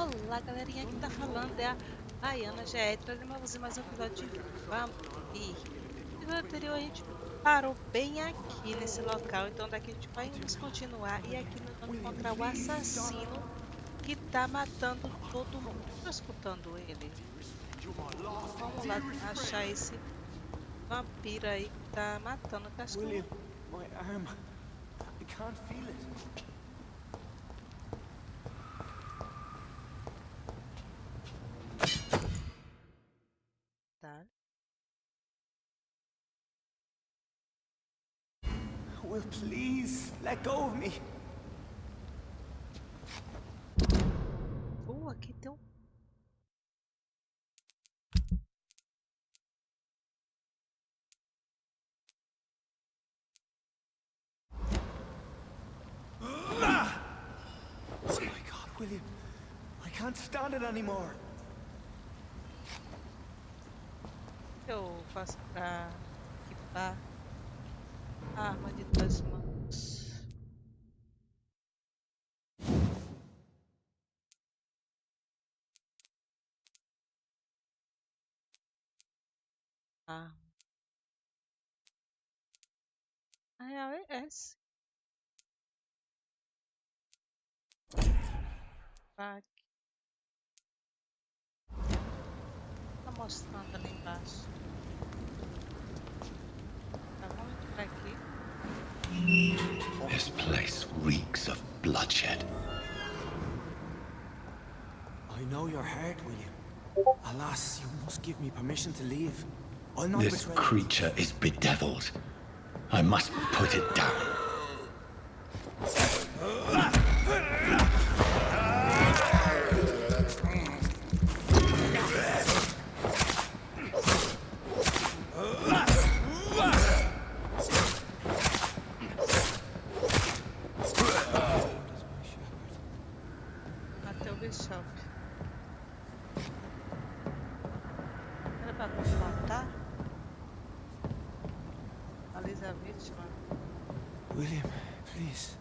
Olá, galerinha, que tá falando é a Baiana GE, trazendo pra você mais um episódio de Vampyr. No episódio anterior a gente parou bem aqui nesse local, então daqui a gente vai nos continuar e aqui nós vamos encontrar o assassino que tá matando todo mundo. Tô escutando ele. Então vamos lá achar esse vampiro aí que tá matando o cachorro. William, my arm. I can't feel it. Tá. Will, please, let go of me. Aqui tem um... Oh my God, William. I can't stand it anymore. Eu faço pra equipar a arma de 2 mãos. Ah. Na real é esse. Aqui. Tá mostrando ali embaixo. Tá, vamos entrar aqui. This place reeks of bloodshed. I know your heart, William. Alas, you must give me permission to leave. I'll not This betray creature is bedeviled. I must put it down. Até o bishop. Era pra confrontar? Alisa a vítima. William, please.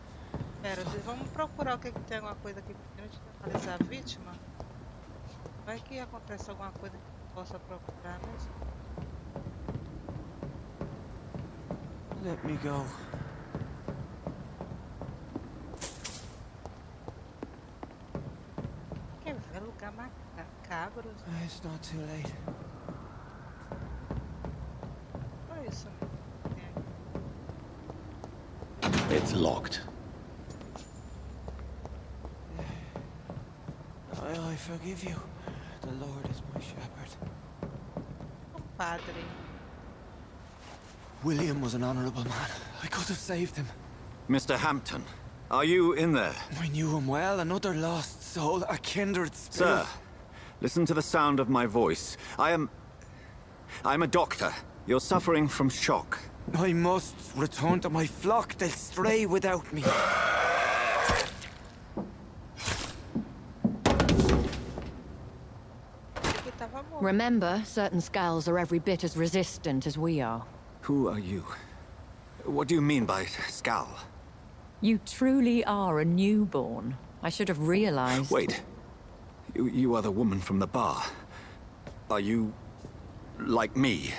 Pera, vamos procurar o que tem alguma coisa aqui antes de analisar a vítima. Vai que acontece alguma coisa que eu possa procurar mesmo. Let me go. Quer ver lugar macabro? It's not too late. Olha isso. It's locked. I forgive you. The Lord is my shepherd. Padre. William was an honorable man. I could have saved him. Mr. Hampton, are you in there? I knew him well, another lost soul, a kindred Sir, spirit. listen to the sound of my voice. I'm a doctor. You're suffering from shock. I must return to my flock. They'll stray without me. Remember, certain skulls are every bit as resistant as we are. Who are you? What do you mean by Skal? You truly are a newborn. I should have realized. Wait. You are the woman from the bar. Are you... like me?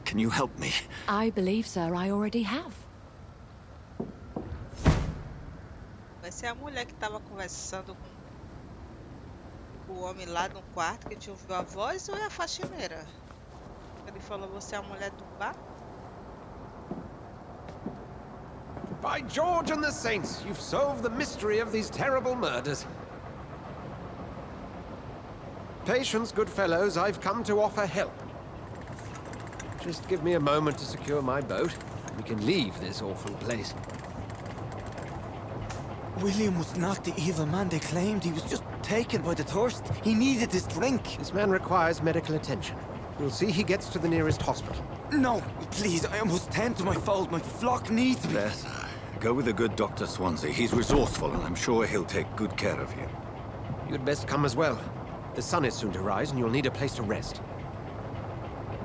Can you help me? I believe, sir, I already have. Vai ser a mulher que tava conversando com o homem lá no quarto que te ouviu a voz ou é a faxineira? Ele falou, você é a mulher do bar? By George and the Saints, you've solved the mystery of these terrible murders. Patience, good fellows, I've come to offer help. Just give me a moment to secure my boat. We can leave this awful place. William was not the evil man they claimed. He was just taken by the thirst. He needed this drink. This man requires medical attention. We'll see he gets to the nearest hospital. No, please, I must tend to my fold. My flock needs me. There, sir. Go with the good Dr. Swansea. He's resourceful, and I'm sure he'll take good care of you. You'd best come as well. The sun is soon to rise, and you'll need a place to rest.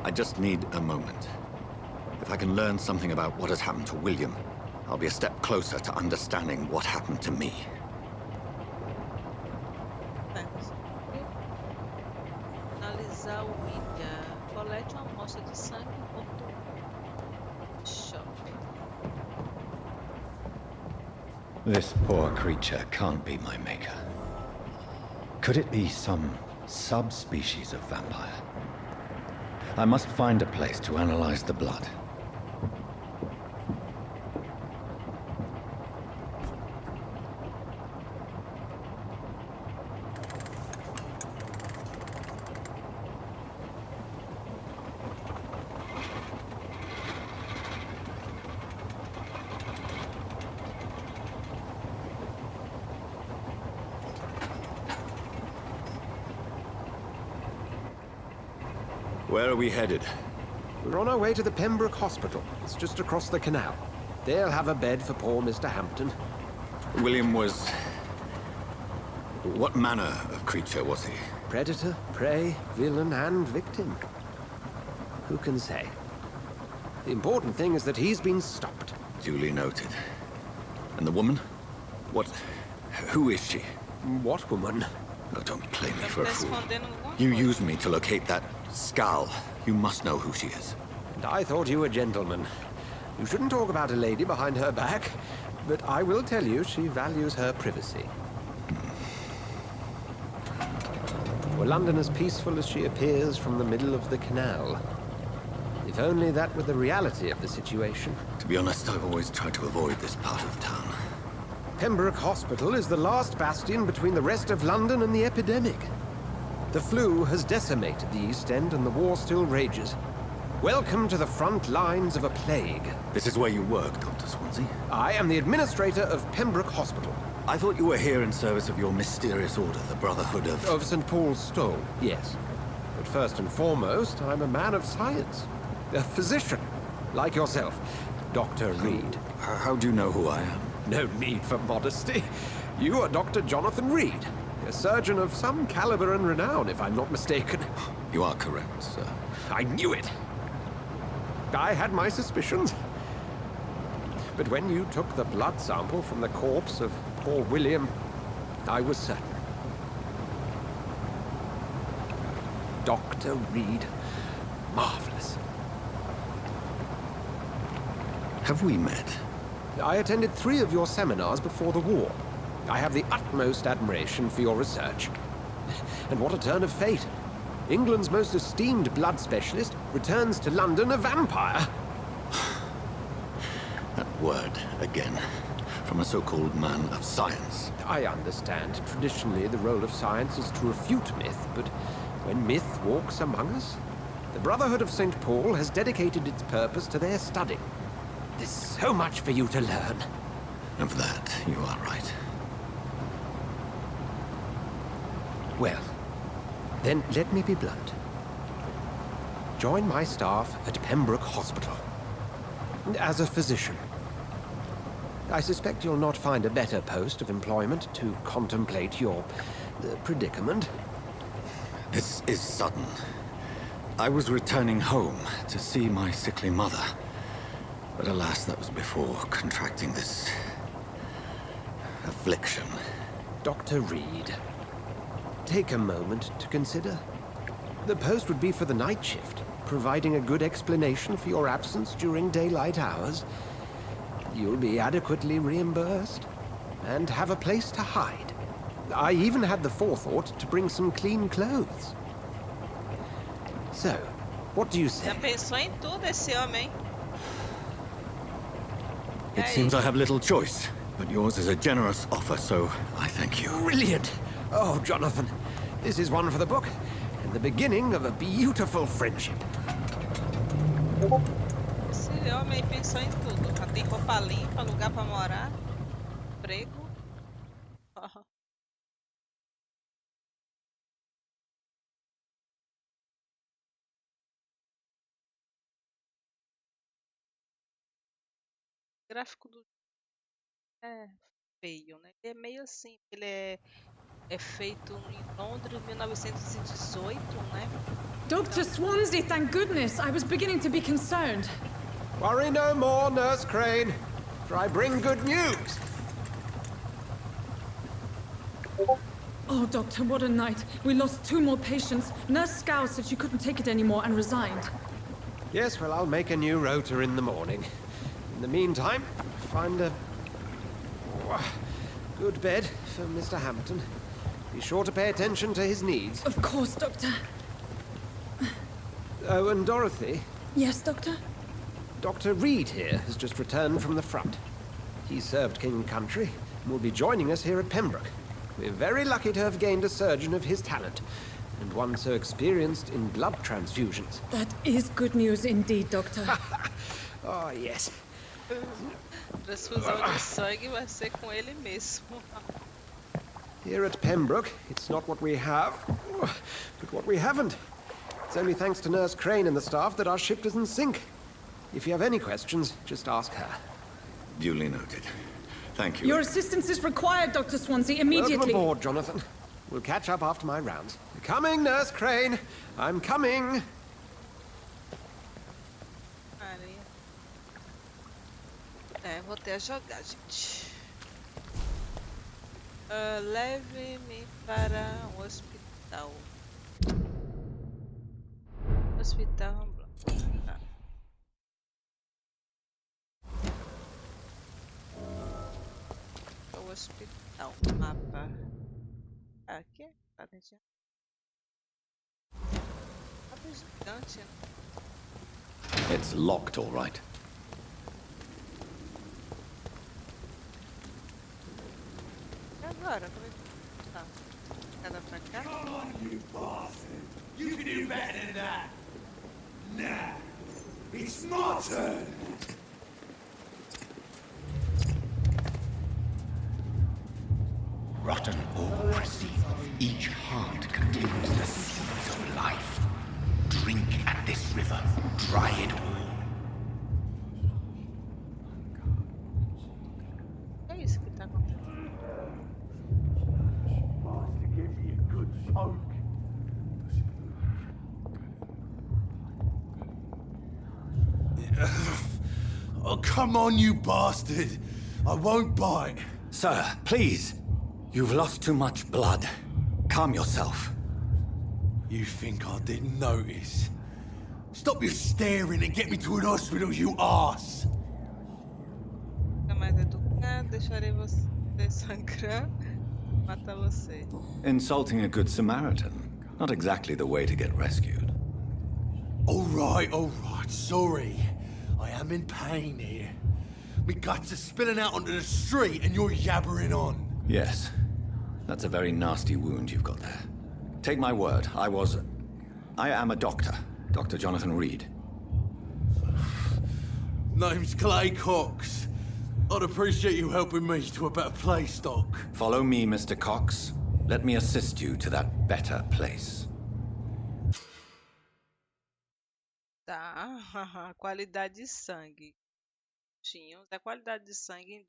I just need a moment. If I can learn something about what has happened to William, I'll be a step closer to understanding what happened to me. Aqui. Analisar o William. Colete uma amostra de sangue e voltou. Shop. This poor creature can't be my maker. Could it be some subspecies of vampire? I must find a place to analyze the blood. Where are we headed? We're on our way to the Pembroke Hospital. It's just across the canal. They'll have a bed for poor Mr. Hampton. William was... What manner of creature was he? Predator, prey, villain, and victim. Who can say? The important thing is that he's been stopped. Duly noted. And the woman? What... Who is she? What woman? Oh, don't play me Tá for a fool. escondendo alguma You coisa. used me to locate that skull. You must know who she is. And I thought you a gentleman. You shouldn't talk about a lady behind her back, but I will tell you she values her privacy. Were London as peaceful as she appears from the middle of the canal? If only that were the reality of the situation. To be honest, I've always tried to avoid this part of town. Pembroke Hospital is the last bastion between the rest of London and the epidemic. The flu has decimated the East End and the war still rages. Welcome to the front lines of a plague. This is where you work, Dr. Swansea? I am the administrator of Pembroke Hospital. I thought you were here in service of your mysterious order, the Brotherhood of... Of St. Paul's Stole, yes. But first and foremost, I'm a man of science. A physician, like yourself, Dr. Reed. How do you know who I am? No need for modesty. You are Dr. Jonathan Reed, a surgeon of some caliber and renown, if I'm not mistaken. You are correct, sir. I knew it! I had my suspicions. But when you took the blood sample from the corpse of poor William, I was certain. Dr. Reed. Marvelous. Have we met? I attended 3 of your seminars before the war. I have the utmost admiration for your research. And what a turn of fate. England's most esteemed blood specialist returns to London a vampire. That word, again. From a so-called man of science. I understand. Traditionally, the role of science is to refute myth, but when myth walks among us, the Brotherhood of St. Paul has dedicated its purpose to their study. There's so much for you to learn. Of that, you are right. Well, then let me be blunt. Join my staff at Pembroke Hospital. As a physician. I suspect you'll not find a better post of employment to contemplate your predicament. This is sudden. I was returning home to see my sickly mother. But alas, that was before contracting this... affliction. Dr. Reed, take a moment to consider. The post would be for the night shift, providing a good explanation for your absence during daylight hours. You'll be adequately reimbursed, and have a place to hide. I even had the forethought to bring some clean clothes. So, what do you say? Já pensou em tudo esse homem, hein? It seems I have little choice, but yours is a generous offer, so I thank you. Brilliant! Oh, Jonathan, this is one for the book, and the beginning of a beautiful friendship. Esse homem pensou em tudo. Já tem roupa limpa, lugar pra morar, emprego. Ó. O gráfico do é feio, né? Ele é meio assim, ele é feito em Londres, 1918, né? Dr. Swansea, thank goodness. I was beginning to be concerned. Worry no more, Nurse Crane, for I bring good news. Oh, Doctor, what a night. We lost 2 more patients. Nurse Scow said she couldn't take it anymore and resigned. Yes, well, I'll make a new rota in the morning. In the meantime, find a good bed for Mr. Hampton. Be sure to pay attention to his needs. Of course, Doctor. Oh, and Dorothy, Yes, Doctor? Dr. Rede here has just returned from the front. He served King and Country and will be joining us here at Pembroke. We're very lucky to have gained a surgeon of his talent, and one so experienced in blood transfusions. That is good news indeed, Doctor. Oh, yes. Transfusão de sangue vai ser com ele mesmo. Here at Pembroke, it's not what we have, but what we haven't. It's only thanks to Nurse Crane and the staff that our ship doesn't sink. If you have any questions, just ask her. Duly noted. Thank you. Your assistance is required, Dr. Swansea, immediately. Welcome aboard, Jonathan. We'll catch up after my rounds. Coming, Nurse Crane. I'm coming. Maria. Voltei a jogar, gente. Leve-me para um hospital. Hospital, vamos lá. Tá. O hospital, mapa. Aqui? Tá dentro. Mapa gigante, né? It's locked, all right. E agora? Como é que tá? Cada pra cá? Come on, you bastard! You can do better than that! Nah! It's my turn! Rotten all each heart contains the seeds of life. Drink at this river, dry it all. É isso que tá acontecendo. To give me a good soak. Oh, come on, you bastard! I won't bite. Sir, please. You've lost too much blood. Calm yourself. You think I didn't notice? Stop your staring and get me to an hospital, you arse! Fica mais educado, deixarei você sangrar, matar você. Insulting a good Samaritan. Not exactly the way to get rescued. All right, sorry. I am in pain here. Me guts are spilling out onto the street and you're yabbering on. Yes. That's a very nasty wound you've got there. Take my word, I am a doctor. Dr. Jonathan Rede. Name's Clay Cox. I'd appreciate you helping me to a better place, Doc. Follow me, Mr. Cox. Let me assist you to that better place. Tá, qualidade de sangue. Tinham a qualidade de sangue.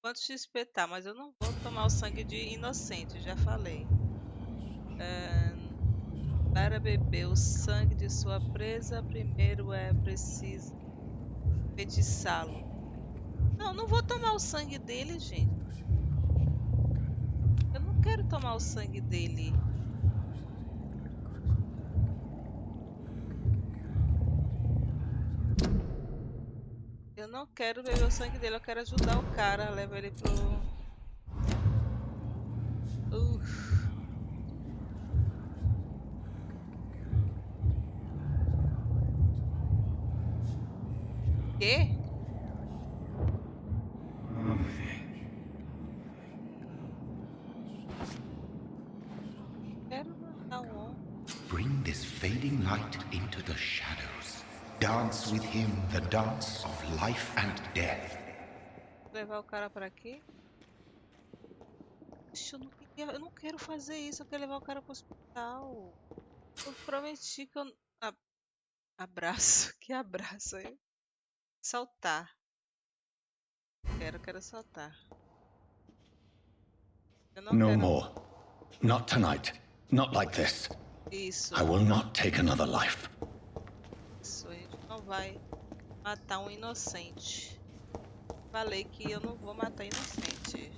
Quanto XP tá, mas eu não vou tomar o sangue de inocente, já falei. Para beber o sangue de sua presa, primeiro é preciso feitiçá-lo. Não vou tomar o sangue dele, gente. Eu não quero tomar o sangue dele. Eu não quero beber o sangue dele, eu quero ajudar o cara, leva ele pro... Quê? Quero matar o homem. Bring this fading light into the shadows. Dance with him the dance of life and death. Levar o cara pra aqui? Ixi, eu não quero fazer isso, eu quero levar o cara pro hospital. Eu prometi que eu... Abraço, que abraço aí. Saltar. Quero saltar. Eu não No quero... more. Not tonight. Not like this. Isso. I will not take another life. Isso, a gente não vai matar um inocente. Falei que eu não vou matar inocente.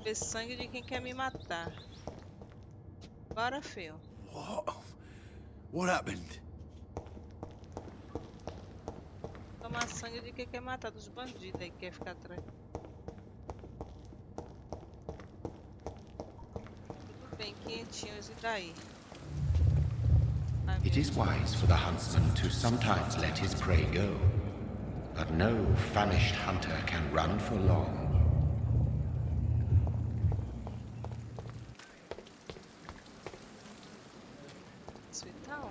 Ver sangue de quem quer me matar. Bora, filho. What? What happened? Tomar sangue de quem quer matar, dos bandidos aí que quer ficar atrás. Tudo bem, quentinhos, e daí? Ai, It meu is wise for the huntsman to sometimes let his prey go. But no famished hunter can run for long. hospital?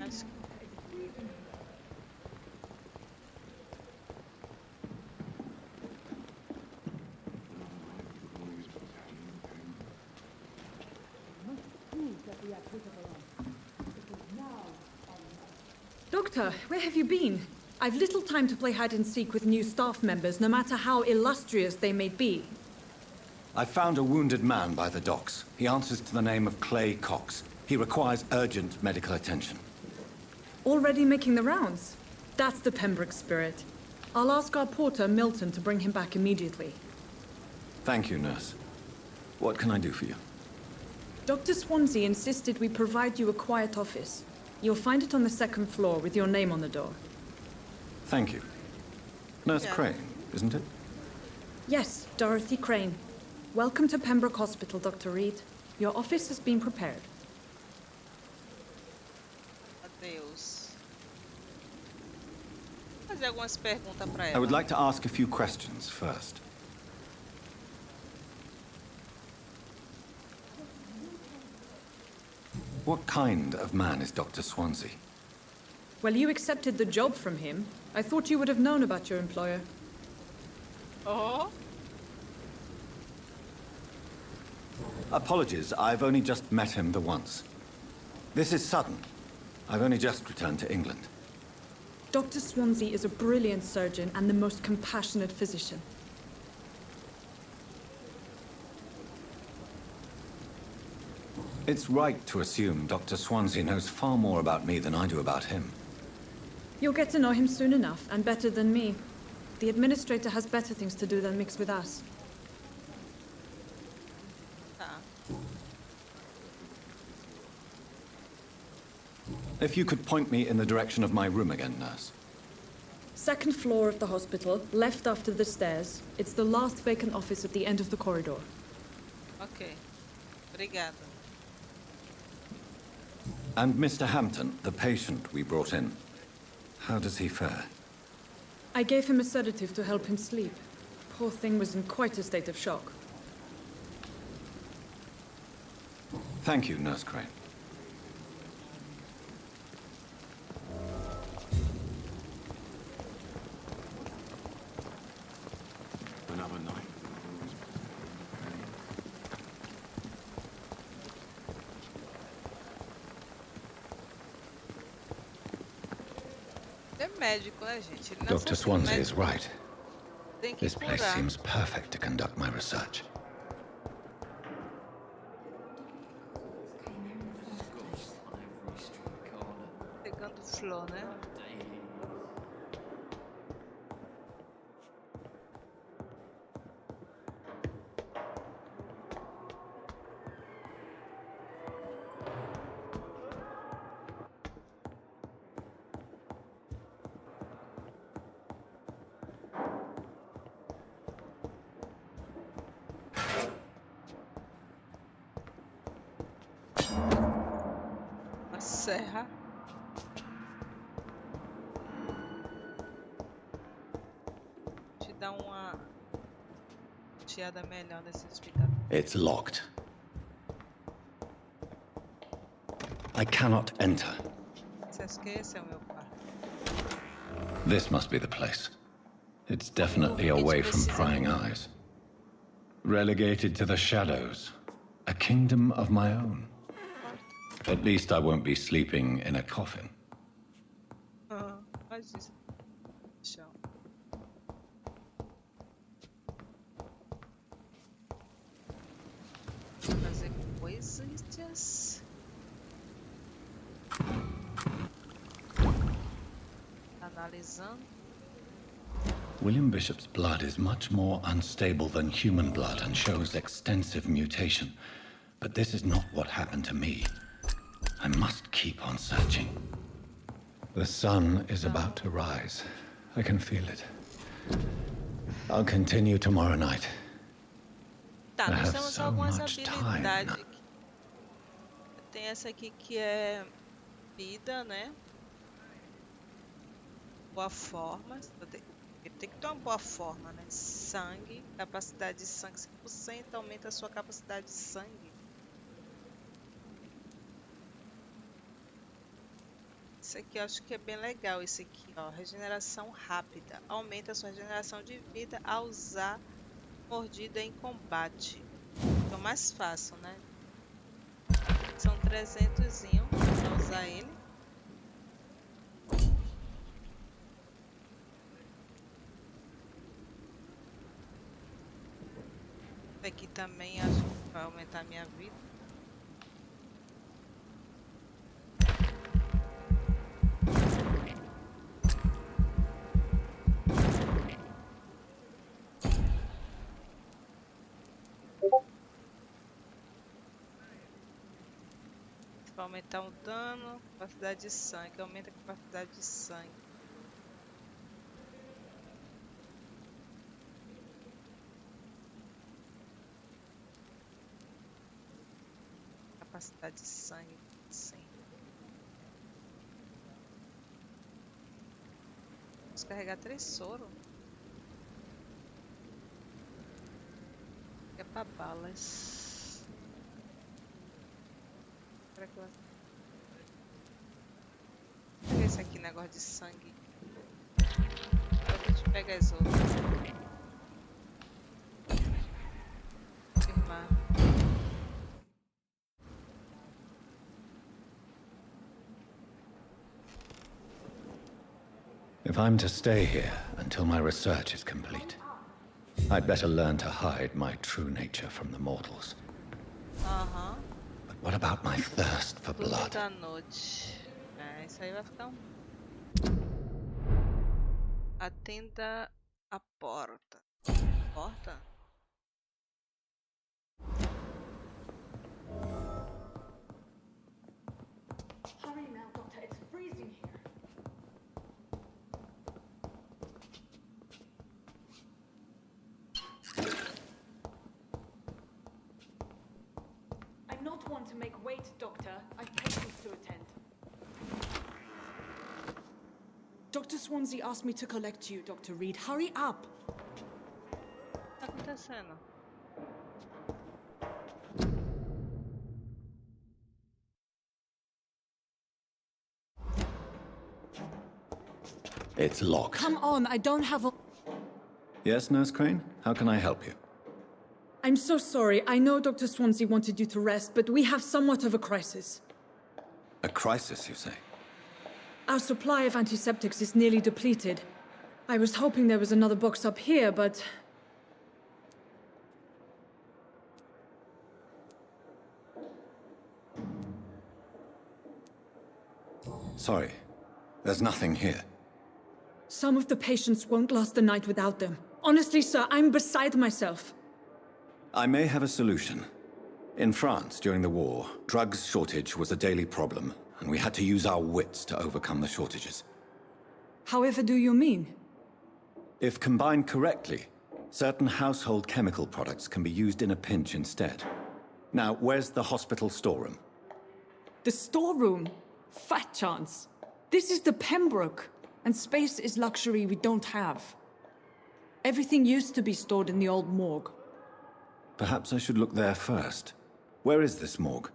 Acho que... Doctor, where have you been? I've little time to play hide and seek with new staff members, no matter how illustrious they may be. I found a wounded man by the docks. He answers to the name of Clay Cox. He requires urgent medical attention. Already making the rounds? That's the Pembroke spirit. I'll ask our porter, Milton, to bring him back immediately. Thank you, nurse. What can I do for you? Dr. Swansea insisted we provide you a quiet office. You'll find it on the second floor with your name on the door. Thank you. Nurse Yeah. Crane, isn't it? Yes, Dorothy Crane. Welcome to Pembroke Hospital, Dr. Reed. Your office has been prepared. Adeus. Vou fazer algumas perguntas pra I ela. would like to ask a few questions first. What kind of man is Dr. Swansea? Well, you accepted the job from him. I thought you would have known about your employer. Oh, Apologies, I've only just met him the once. This is sudden. I've only just returned to England. Dr. Swansea is a brilliant surgeon and the most compassionate physician. It's right to assume Dr. Swansea knows far more about me than I do about him. You'll get to know him soon enough, and better than me. The administrator has better things to do than mix with us. tá. If you could point me in the direction of my room again, nurse. Second floor of the hospital, left after the stairs. It's the last vacant office at the end of the corridor. Ok. Obrigada. And Mr. Hampton, the patient we brought in. How does he fare? I gave him a sedative to help him sleep. Poor thing was in quite a state of shock. Thank you, Nurse Crane. Another night. É médico, né, gente? Ele não é Dr. só Swansea médico, is right. tem que This place curar. seems perfect to conduct my research. Pegando flor, né? A serra. Te dá uma tiada melhor nesse hospital. It's locked. I cannot enter. Você acha que esse é o meu quarto? This must be the place. It's definitely away from prying eyes. Relegated to the shadows. A kingdom of my own. At least I won't be sleeping in a coffin. Ah, faz isso. Chão. Fazer coisas. Analisando. William Bishop's blood is much more unstable than human blood and shows extensive mutation. But this is not what happened to me. I must keep on searching. The sun is about to rise. I can feel it. I'll continue tomorrow night. Tá, I nós have temos so algumas much habilidades time. aqui. Tem essa aqui que é vida, né? Boa forma. Ele tem que ter uma boa forma, né? Sangue, capacidade de sangue 5%, aumenta a sua capacidade de sangue. Esse aqui eu acho que é bem legal, esse aqui, ó. Regeneração rápida. Aumenta a sua regeneração de vida ao usar mordida em combate. É o mais fácil, né? São 300zinho pra usar ele. Aqui também acho que vai aumentar a minha vida. Vai aumentar o dano, capacidade de sangue, aumenta a capacidade de sangue. Capacidade de sangue, sim. Vamos carregar 3 soro. É pra balas. Será que eu... Pega esse aqui, negócio de sangue. A gente pega as outras. Firmar. If I'm to stay here until my research is complete, I'd better learn to hide my true nature from the mortals. But what about my thirst for blood? Da noite. É, isso aí vai ficar um... Atenda a porta. Porta? Hurry now, Doctor. It's freezing here. I'm not one to make wait, Doctor. I've patients to attend. Dr. Swansea asked me to collect you, Dr. Reed. Hurry up! O que tá acontecendo? It's locked. Come on, I don't have a... Yes, Nurse Crane? How can I help you? I'm so sorry. I know Dr. Swansea wanted you to rest, but we have somewhat of a crisis. A crisis, you say? Our supply of antiseptics is nearly depleted. I was hoping there was another box up here, but... Sorry. There's nothing here. Some of the patients won't last the night without them. Honestly, sir, I'm beside myself. I may have a solution. In France, during the war, drugs shortage was a daily problem, and we had to use our wits to overcome the shortages. However do you mean? If combined correctly, certain household chemical products can be used in a pinch instead. Now, where's the hospital storeroom? The storeroom? Fat chance. This is the Pembroke, and space is luxury we don't have. Everything used to be stored in the old morgue. Perhaps I should look there first. Where is this morgue?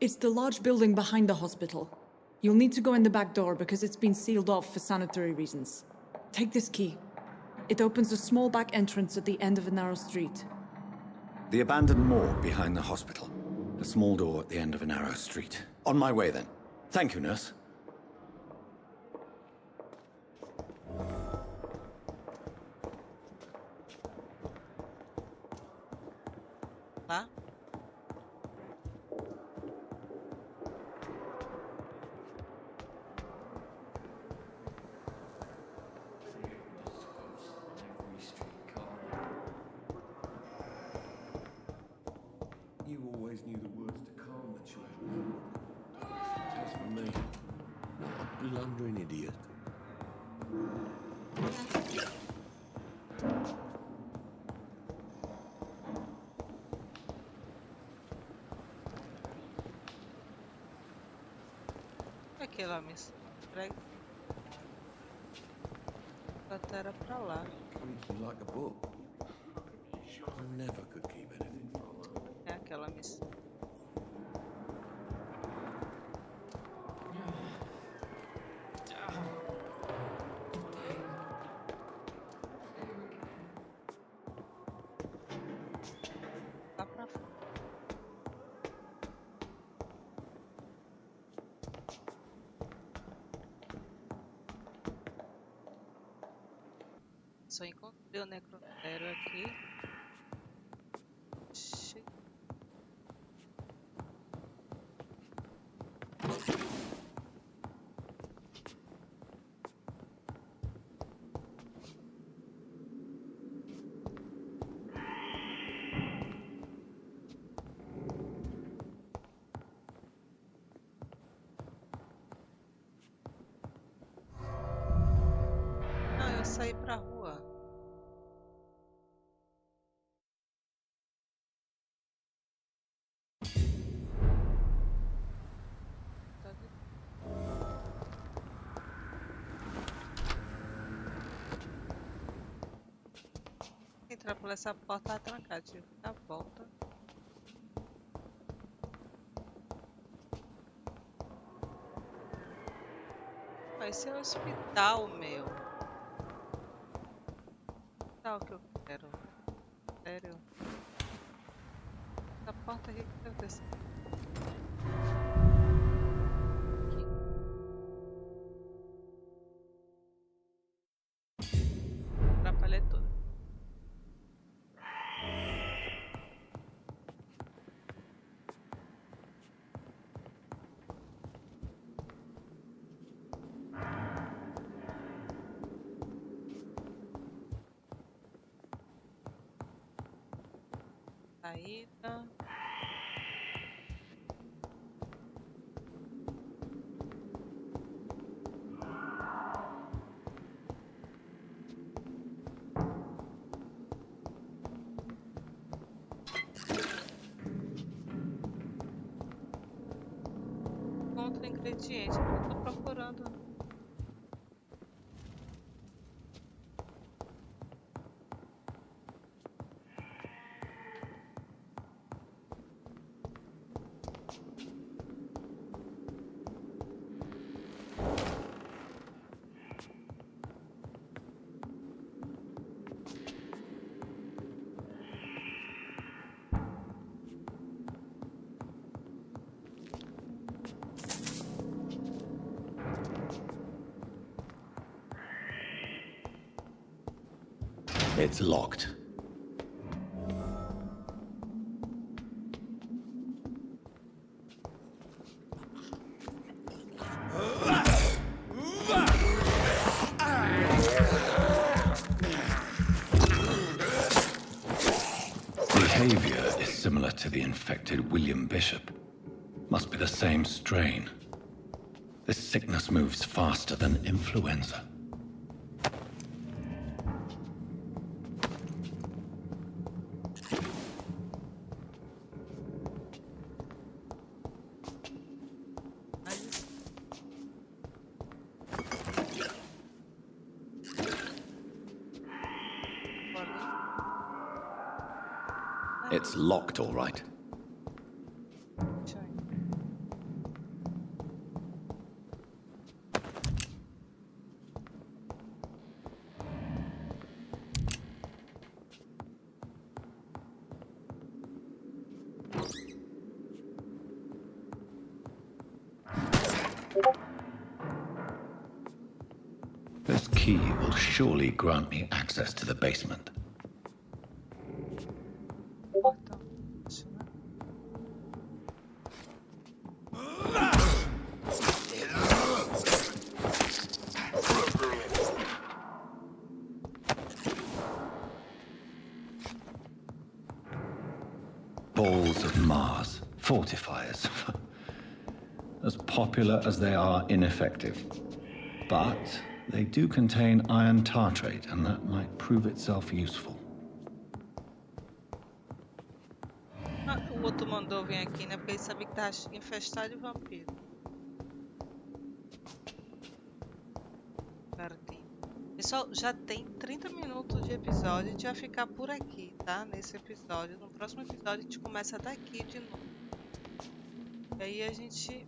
It's the large building behind the hospital. You'll need to go in the back door because it's been sealed off for sanitary reasons. Take this key. It opens a small back entrance at the end of a narrow street. The abandoned morgue behind the hospital. A small door at the end of a narrow street. On my way then. Thank you, nurse. Tá? always knew the words to calm the children. As for me, I'm a blundering idiot. Aquilo, miss. Até era pra lá. Coming to me like a book. I never could keep anything for long. É aquela miss. Lá pra fora. Só encontrei o necrotério aqui. Não, eu saí pra rua. Tá de- Entrar por essa porta tá trancada, tive que dar a volta. Vai ser o hospital, meu. Hospital que eu quero. Sério. Essa porta aqui que deve ter sido. Aqui. Atrapalhei tudo. Saída. Encontra ingrediente que eu tô procurando. It's locked. Behavior is similar to the infected William Bishop. Must be the same strain. This sickness moves faster than influenza. It's locked, all right. This key will surely grant me access to the basement. Balls of Mars. Fortifiers. As popular as they are ineffective. But they do contain iron tartrate, and that might prove itself useful. Ah, o outro mandou vir aqui, né? Porque ele sabia que tava infestado de vampiro. Certinho. Pessoal, já tem 30 minutos de episódio. A gente vai ficar por aqui, tá? Nesse episódio. No próximo episódio a gente começa daqui de novo. E aí a gente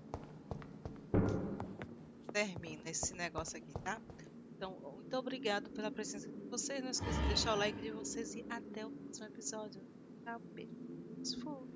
termina esse negócio aqui, tá? Então, muito obrigado pela presença de vocês. Não esqueça de deixar o like de vocês e até o próximo episódio. Tchau, beijo. Fui.